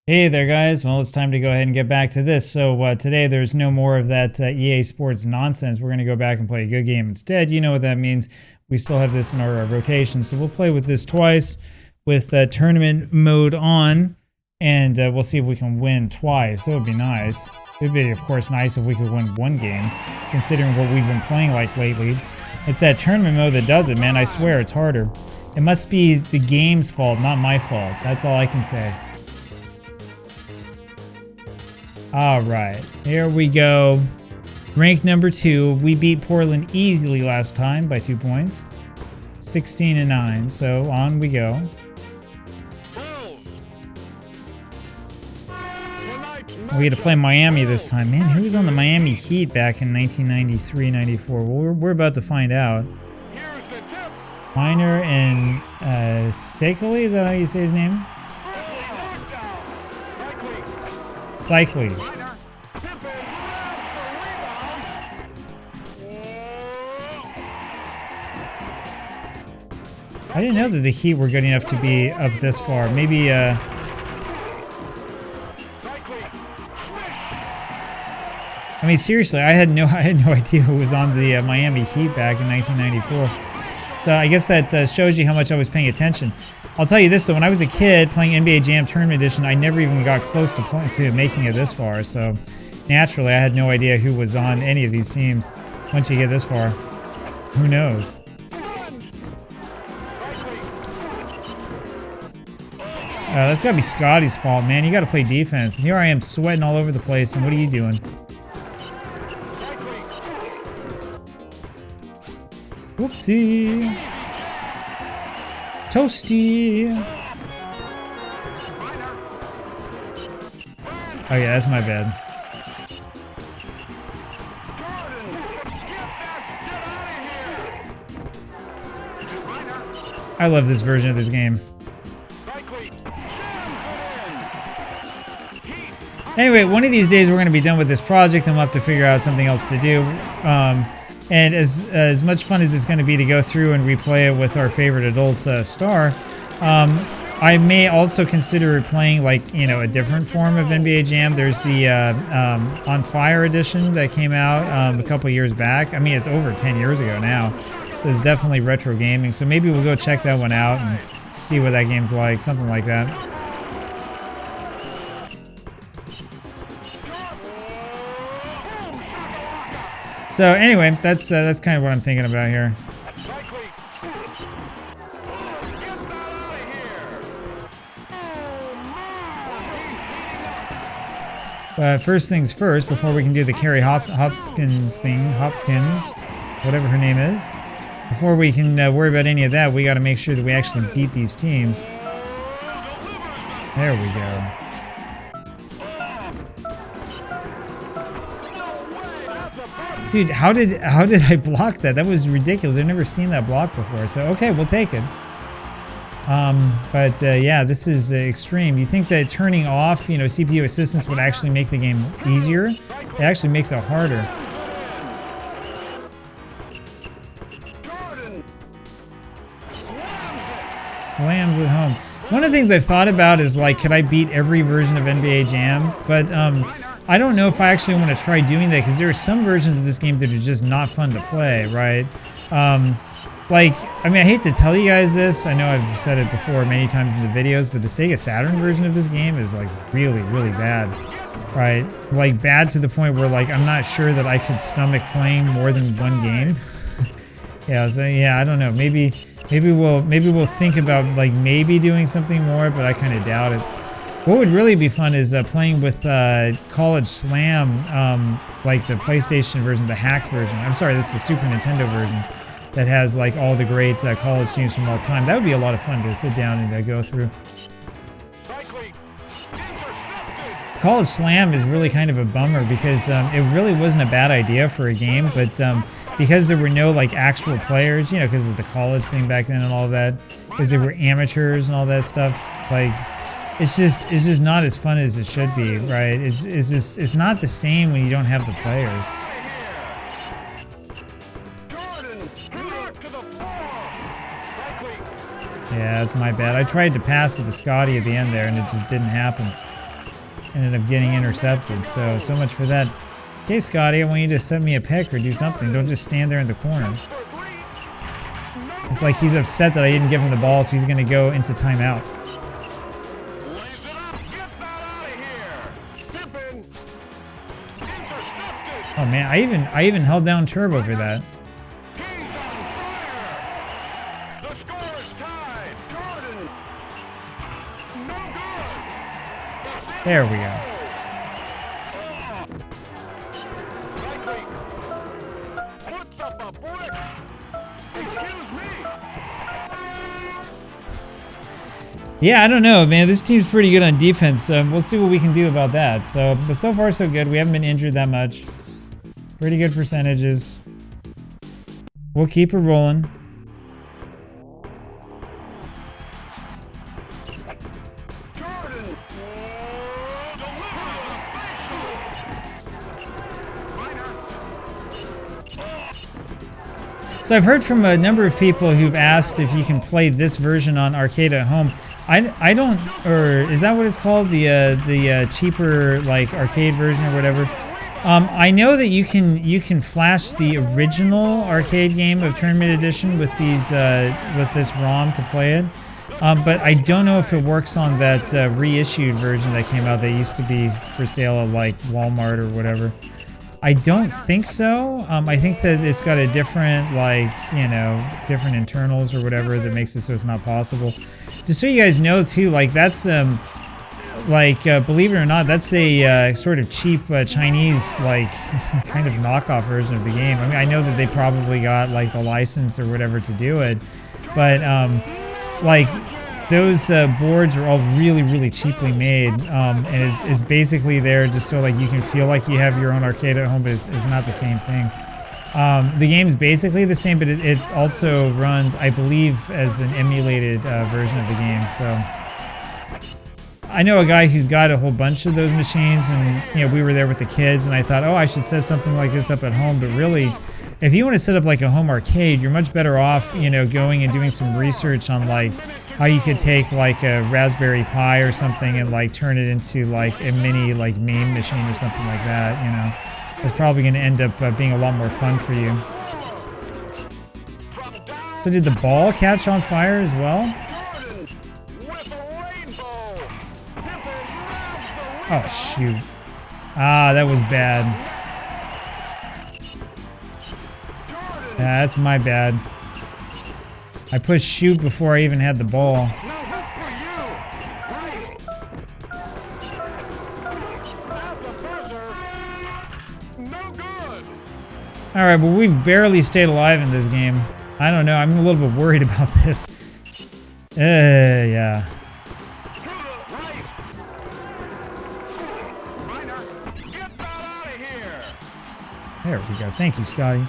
Hey there, guys. Well, it's time to go ahead and get back to this. So today there's no more of that EA Sports nonsense. We're going to go back and play a good game instead. You know what that means. We still have this in our rotation, so we'll play with this twice with tournament mode on, and we'll see if we can win twice. That would be nice. It would be, of course, nice if we could win one game, considering what we've been playing like lately. It's that tournament mode that does it, man. I swear, it's harder. It must be the game's fault, not my fault. That's all I can say. Alright, here we go. Rank number 2. We beat Portland easily last time by 2 points. 16-9, so on we go. We had to play Miami this time. Man, who was on the Miami Heat back in 1993-94? Well, we're about to find out. Miner and Sekeli, is that how you say his name? Cycling. I didn't know that the Heat were good enough to be up this far. Maybe, I mean, seriously, I had no idea who was on the Miami Heat back in 1994. So I guess that shows you how much I was paying attention. I'll tell you this though, when I was a kid playing NBA Jam Tournament Edition, I never even got close to making it this far. So naturally, I had no idea who was on any of these teams. Once you get this far, who knows? That's gotta be Scotty's fault, man. You gotta play defense. And here I am sweating all over the place, and what are you doing? Whoopsie. Toasty. Oh yeah, that's my bad. I love this version of this game. Anyway, one of these days we're going to be done with this project and we'll have to figure out something else to do. And as much fun as it's going to be to go through and replay it with our favorite adult star, I may also consider playing, like, you know, a different form of NBA Jam. There's the On Fire edition that came out a couple years back. I mean, it's over 10 years ago now, so it's definitely retro gaming. So maybe we'll go check that one out and see what that game's like, something like that. So anyway, that's kind of what I'm thinking about here. But first things first, before we can do the Carrie Hopkins thing, whatever her name is, before we can worry about any of that, we got to make sure that we actually beat these teams. There we go. Dude, how did I block that? That was ridiculous. I've never seen that block before. So okay, we'll take it. Yeah, this is extreme. You think that turning off, you know, CPU assistance would actually make the game easier? It actually makes it harder. Slams at home. One of the things I've thought about is, like, could I beat every version of NBA Jam? But I don't know if I actually want to try doing that, because there are some versions of this game that are just not fun to play, right? Like, I mean, I hate to tell you guys this. I know I've said it before many times in the videos, but the Sega Saturn version of this game is, like, really, really bad, right? Like, bad to the point where, like, I'm not sure that I could stomach playing more than one game. Yeah, so yeah, I don't know. Maybe we'll think about, like, maybe doing something more, but I kind of doubt it. What would really be fun is playing with College Slam, like the PlayStation version, the hacked version. I'm sorry, this is the Super Nintendo version that has, like, all the great college teams from all time. That would be a lot of fun to sit down and go through. College Slam is really kind of a bummer because it really wasn't a bad idea for a game, but because there were no, like, actual players, you know, because of the college thing back then and all that, because they were amateurs and all that stuff, like, it's just not as fun as it should be, right? It's not the same when you don't have the players. Yeah, that's my bad. I tried to pass it to Scotty at the end there, and it just didn't happen. ended up getting intercepted. So much for that. Okay, Scotty, I want you to send me a pick or do something. Don't just stand there in the corner. It's like he's upset that I didn't give him the ball, so he's going to go into timeout. Oh man, I even held down turbo for that. There we go. Yeah, I don't know, man. This team's pretty good on defense. We'll see what we can do about that. But so far so good. We haven't been injured that much. Pretty good percentages. We'll keep it rolling. So I've heard from a number of people who've asked if you can play this version on Arcade at Home. I don't, or is that what it's called? The cheaper like arcade version or whatever. I know that you can flash the original arcade game of Tournament Edition with these with this ROM to play it, but I don't know if it works on that reissued version that came out that used to be for sale at like Walmart or whatever. I don't think so. I think that it's got a different like different internals or whatever that makes it so it's not possible. Just so you guys know too, like that's believe it or not, that's a sort of cheap Chinese like kind of knockoff version of the game. I mean, I know that they probably got like the license or whatever to do it, but like those boards are all really cheaply made, and is basically there just so like you can feel like you have your own arcade at home, but it's not the same thing. The game's basically the same, but it also runs, I believe, as an emulated version of the game. So I know a guy who's got a whole bunch of those machines, and we were there with the kids, and I thought, oh, I should set something like this up at home. But really, if you want to set up like a home arcade, you're much better off, going and doing some research on like how you could take like a Raspberry Pi or something and like turn it into like a mini like MAME machine or something like that. It's probably going to end up being a lot more fun for you. So did the ball catch on fire as well? Oh shoot. Ah, that was bad. Yeah, that's my bad. I pushed shoot before I even had the ball. Alright, well we've barely stayed alive in this game. I don't know, I'm a little bit worried about this. Yeah. There we go. Thank you, Scotty.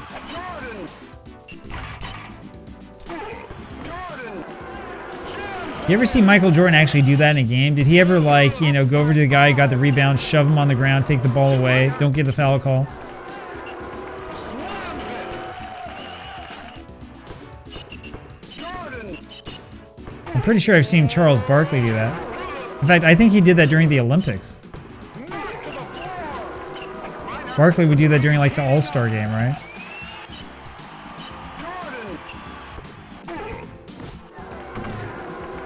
You ever see Michael Jordan actually do that in a game? Did he ever like, go over to the guy, got the rebound, shove him on the ground, take the ball away, don't get the foul call? I'm pretty sure I've seen Charles Barkley do that. In fact, I think he did that during the Olympics. Barkley would do that during like the All-Star game, right?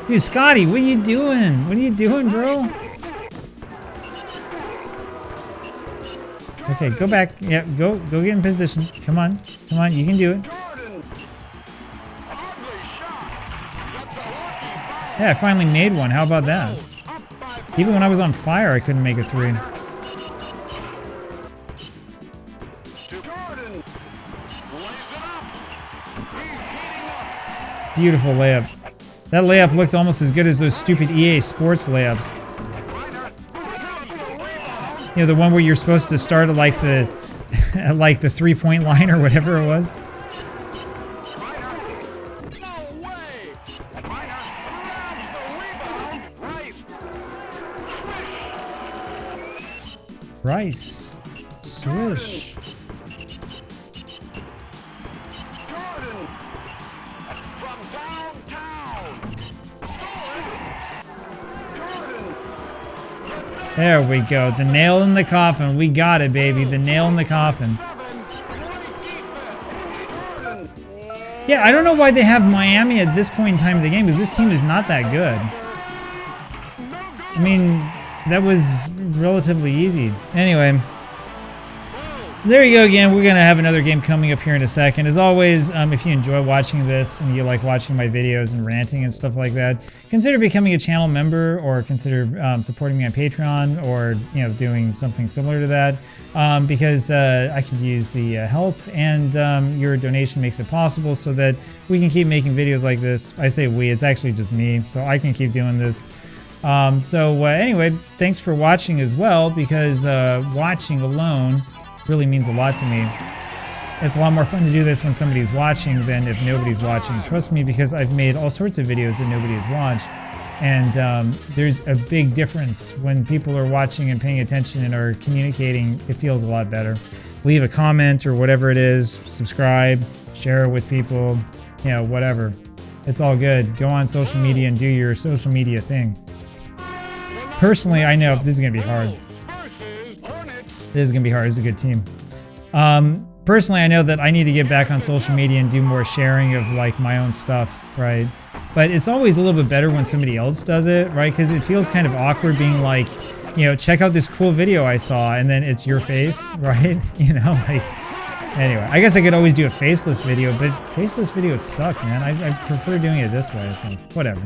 Dude, Scotty, what are you doing? What are you doing, bro? Okay, go back. Yeah, go get in position. Come on, you can do it. Yeah, I finally made one. How about that? Even when I was on fire, I couldn't make a three. Beautiful layup. That layup looked almost as good as those stupid EA Sports layups. The one where you're supposed to start at like the at the 3-point line or whatever it was. Rice. Swish. There we go. The nail in the coffin. We got it, baby. The nail in the coffin. Yeah, I don't know why they have Miami at this point in time of the game, because this team is not that good. I mean, that was relatively easy. Anyway, there you go again. We're going to have another game coming up here in a second. As always, if you enjoy watching this and you like watching my videos and ranting and stuff like that, consider becoming a channel member, or consider supporting me on Patreon, or doing something similar to that, because I could use the help, and your donation makes it possible so that we can keep making videos like this. I say we, it's actually just me, so I can keep doing this. Anyway, thanks for watching as well, because watching alone really means a lot to me. It's a lot more fun to do this when somebody's watching than if nobody's watching. Trust me, because I've made all sorts of videos that nobody has watched, and there's a big difference when people are watching and paying attention and are communicating. It feels a lot better. Leave a comment or whatever it is, subscribe, share it with people, whatever. It's all good. Go on social media and do your social media thing. Personally, I know this is going to be hard. This is going to be hard. This is a good team. Personally, I know that I need to get back on social media and do more sharing of like my own stuff, right? But it's always a little bit better when somebody else does it, right? Because it feels kind of awkward being like, check out this cool video I saw, and then it's your face, right? Anyway, I guess I could always do a faceless video, but faceless videos suck, man. I prefer doing it this way, so whatever.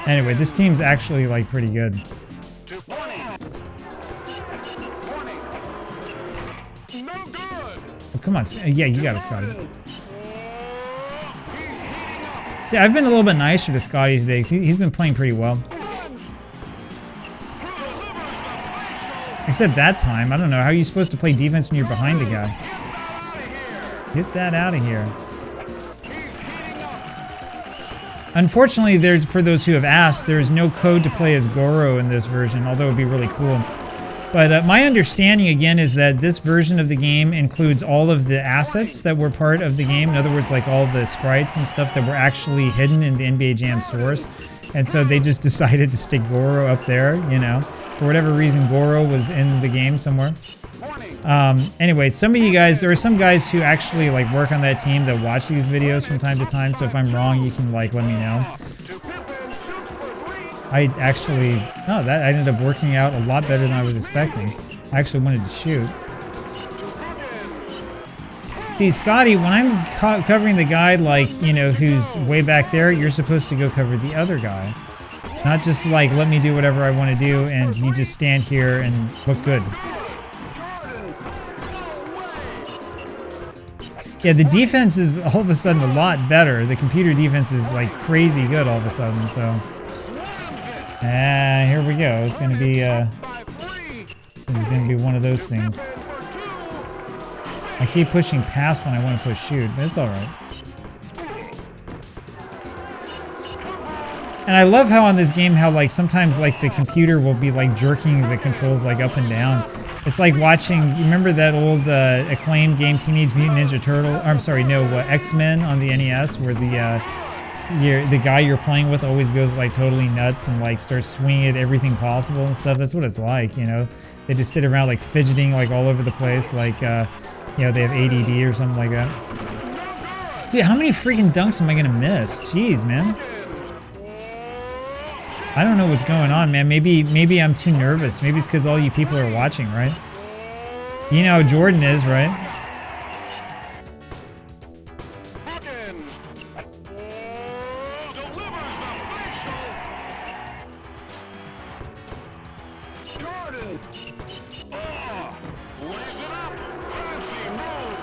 Anyway, this team's actually like pretty good. Oh, come on. Yeah, you got it, Scotty. See, I've been a little bit nicer to Scotty today, because he's been playing pretty well. Except that time, I don't know. How are you supposed to play defense when you're behind a guy? Get that out of here. Unfortunately, for those who have asked, there's no code to play as Goro in this version, although it would be really cool. But my understanding, again, is that this version of the game includes all of the assets that were part of the game. In other words, like all the sprites and stuff that were actually hidden in the NBA Jam source. And so they just decided to stick Goro up there, For whatever reason, Goro was in the game somewhere. Anyway, some of you guys, there are some guys who actually like work on that team that watch these videos from time to time. So if I'm wrong, you can like let me know. I ended up working out a lot better than I was expecting. I actually wanted to shoot. See, Scotty, when I'm covering the guy like, who's way back there, you're supposed to go cover the other guy. Not just like, let me do whatever I want to do and you just stand here and look good. Yeah, the defense is all of a sudden a lot better. The computer defense is like crazy good all of a sudden, so. Here we go. It's gonna be one of those things. I keep pushing past when I want to push shoot, but it's alright. And I love how on this game, how like sometimes like the computer will be like jerking the controls like up and down. It's like watching, you remember that old acclaimed game Teenage Mutant Ninja Turtle, or I'm sorry, no, X-Men on the NES, where the guy you're playing with always goes like totally nuts and like starts swinging at everything possible and stuff. That's what it's like, They just sit around like fidgeting like all over the place, like, they have ADD or something like that. Dude, how many freaking dunks am I gonna miss? Jeez, man. I don't know what's going on, man. Maybe I'm too nervous. Maybe it's because all you people are watching, right? You know how Jordan is, right?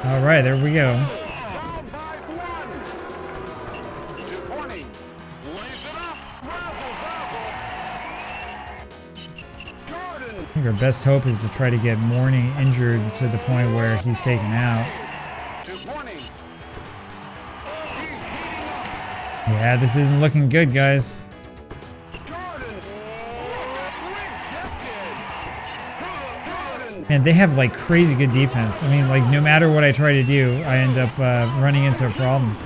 All right, there we go. I think our best hope is to try to get Mourning injured to the point where he's taken out. Yeah, this isn't looking good, guys. Man, they have like crazy good defense. I mean, like no matter what I try to do, I end up running into a problem.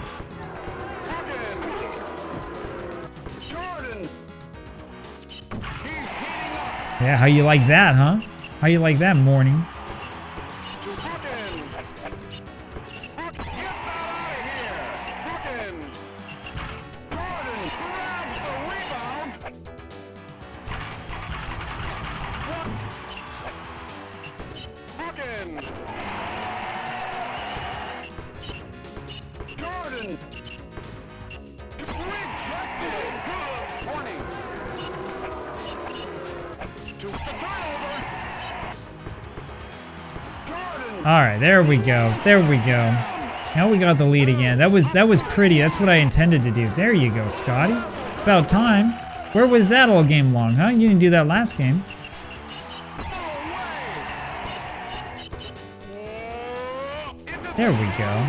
Yeah, how you like that, huh? How you like that, morning? All right, there we go. There we go. Now we got the lead again. That was pretty. That's what I intended to do. There you go, Scotty. About time. Where was that all game long, huh? You didn't do that last game. There we go.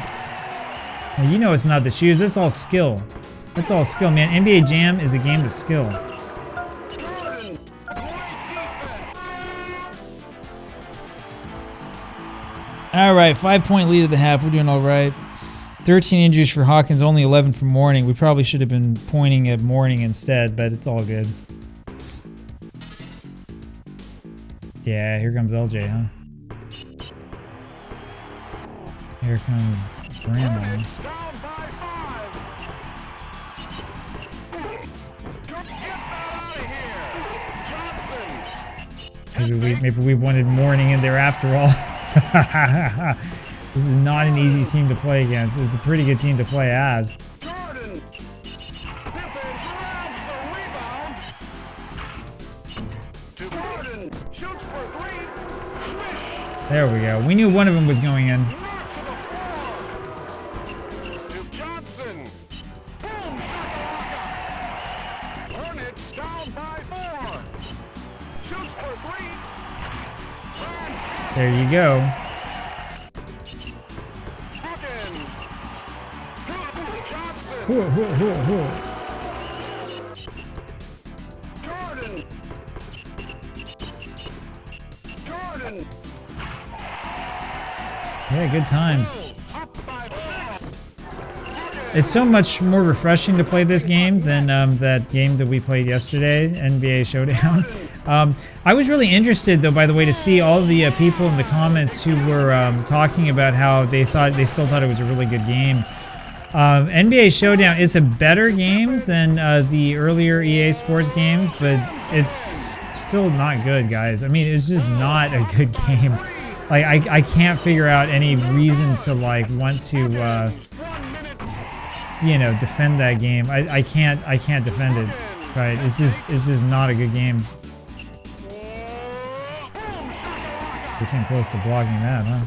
Well, you know it's not the shoes. That's all skill. That's all skill, man. NBA Jam is a game of skill. All right, 5-point lead at the half. We're doing all right. 13 injuries for Hawkins, only 11 for Mourning. We probably should have been pointing at Mourning instead, but it's all good. Yeah, here comes LJ, huh? Here comes Grandma. Maybe we wanted Mourning in there after all. This is not an easy team to play against. It's a pretty good team to play as. There we go. We knew one of them was going in. There you go. Yeah, good times. It's so much more refreshing to play this game than that game that we played yesterday, NBA Showdown. I was really interested, though, by the way, to see all the people in the comments who were talking about how they still thought it was a really good game. NBA Showdown is a better game than the earlier EA Sports games, but it's still not good, guys. I mean, it's just not a good game. Like, I can't figure out any reason to like want to, you know, defend that game. I can't defend it. Right? It's just not a good game. We came close to blocking that, huh?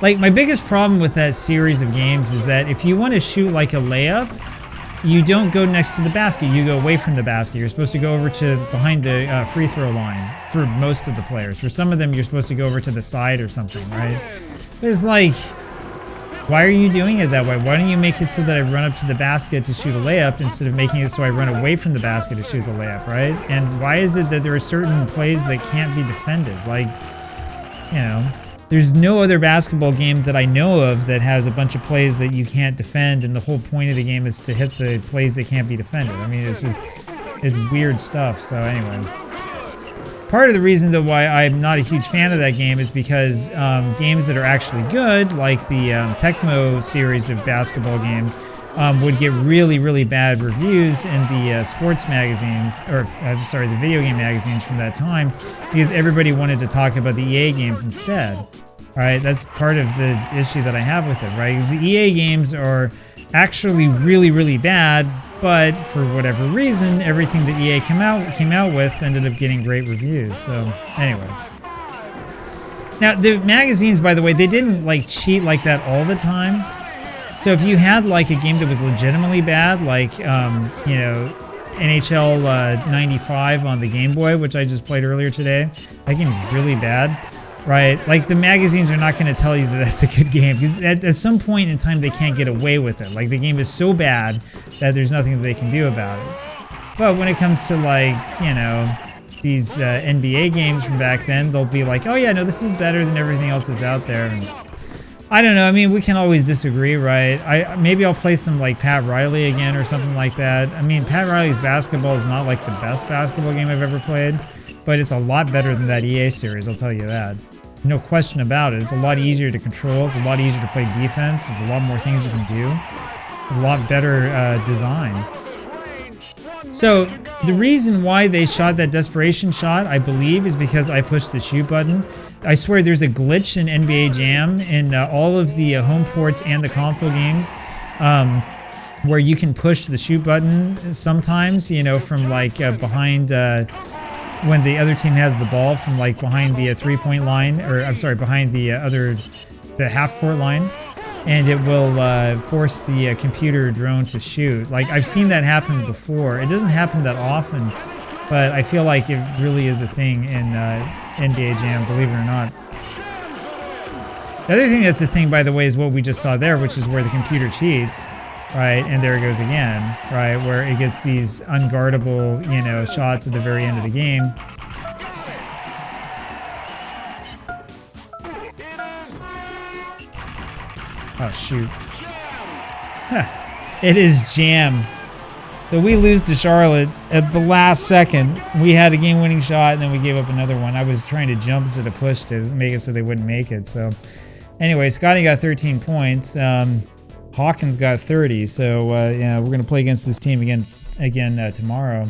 Like, my biggest problem with that series of games is that if you want to shoot like a layup, you don't go next to the basket, you go away from the basket. You're supposed to go over to behind the free throw line for most of the players. For some of them, you're supposed to go over to the side or something, right? But it's like, why are you doing it that way? Why don't you make it so that I run up to the basket to shoot a layup instead of making it so I run away from the basket to shoot the layup, right? And why is it that there are certain plays that can't be defended? Like, you know, there's no other basketball game that I know of that has a bunch of plays that you can't defend, and the whole point of the game is to hit the plays that can't be defended. I mean, it's weird stuff. So anyway, part of the reason though why I'm not a huge fan of that game is because games that are actually good, like the Tecmo series of basketball games, would get really, really bad reviews in the sports magazines, or I'm sorry, the video game magazines from that time, because everybody wanted to talk about the EA games instead. All right, that's part of the issue that I have with it, right? Because the EA games are actually really, really bad, but for whatever reason, everything that EA came out with ended up getting great reviews. So anyway. Now, the magazines, by the way, they didn't like cheat like that all the time. So if you had like a game that was legitimately bad, like you know, NHL 95 on the Game Boy, which I just played earlier today, that game is really bad, right? Like, the magazines are not going to tell you that that's a good game, because at some point in time they can't get away with it. Like, the game is so bad that there's nothing that they can do about it. But when it comes to, like, you know, these NBA games from back then, they'll be like, oh yeah, no, this is better than everything else that's out there. And I don't know. I mean, we can always disagree, right? Maybe I'll play some like Pat Riley again or something like that. I mean, Pat Riley's basketball is not like the best basketball game I've ever played, but it's a lot better than that EA series, I'll tell you that. No question about it. It's a lot easier to control. It's a lot easier to play defense. There's a lot more things you can do. A lot better design. So the reason why they shot that desperation shot, I believe, is because I pushed the shoot button. I swear there's a glitch in NBA Jam in all of the home ports and the console games where you can push the shoot button sometimes, you know, from like behind when the other team has the ball, from like behind the three-point line, or I'm sorry, behind the half-court line. And it will force the computer drone to shoot. Like, I've seen that happen before. It doesn't happen that often, but I feel like it really is a thing in NBA Jam, believe it or not. The other thing that's a thing, by the way, is what we just saw there, which is where the computer cheats, right? And there it goes again, right? Where it gets these unguardable, you know, shots at the very end of the game. Oh, shoot. It is Jam. So we lose to Charlotte at the last second. We had a game-winning shot, and then we gave up another one. I was trying to jump instead of push to make it so they wouldn't make it. So anyway, Scotty got 13 points. Hawkins got 30. So yeah, we're going to play against this team again tomorrow.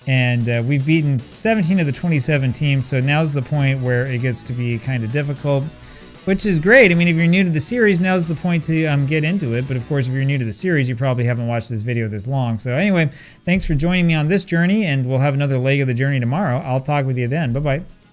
And we've beaten 17 of the 27 teams. So now's the point where it gets to be kind of difficult, which is great. I mean, if you're new to the series, now's the point to get into it. But of course, if you're new to the series, you probably haven't watched this video this long. So anyway, thanks for joining me on this journey, and we'll have another leg of the journey tomorrow. I'll talk with you then. Bye-bye.